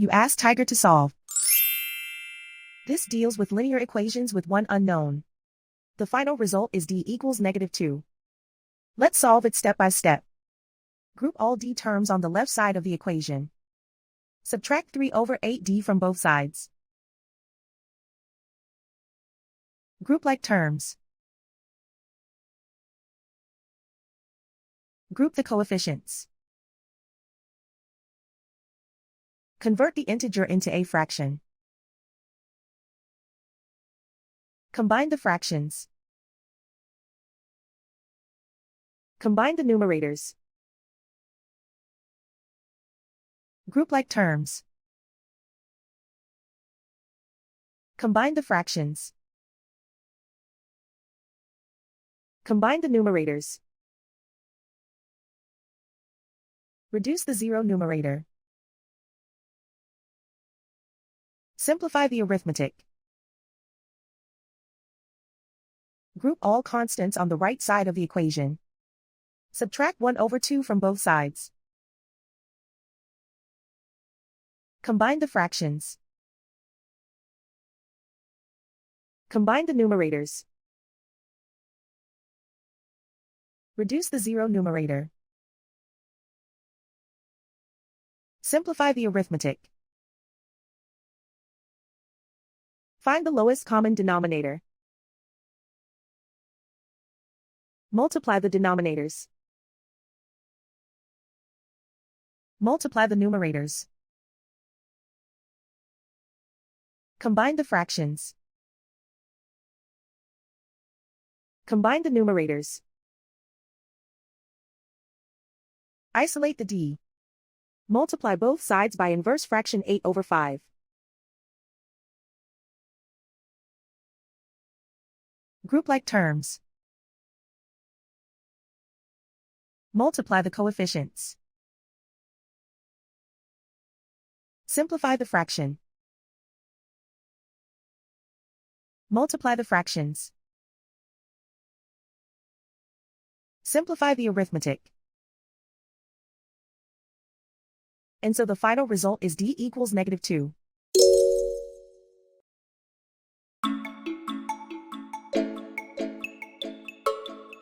You ask Tiger to solve. This deals with linear equations with one unknown. The final result is d equals -2. Let's solve it step by step. Group all d terms on the left side of the equation. Subtract 3 over 8d from both sides. Group like terms. Group the coefficients. Convert the integer into a fraction. Combine the fractions. Combine the numerators. Group like terms. Combine the fractions. Combine the numerators. Reduce the zero numerator. Simplify the arithmetic. Group all constants on the right side of the equation. Subtract 1 over 2 from both sides. Combine the fractions. Combine the numerators. Reduce the zero numerator. Simplify the arithmetic. Find the lowest common denominator. Multiply the denominators. Multiply the numerators. Combine the fractions. Combine the numerators. Isolate the d. Multiply both sides by inverse fraction 8 over 5. Group like terms. Multiply the coefficients. Simplify the fraction. Multiply the fractions. Simplify the arithmetic. And so the final result is d equals -2.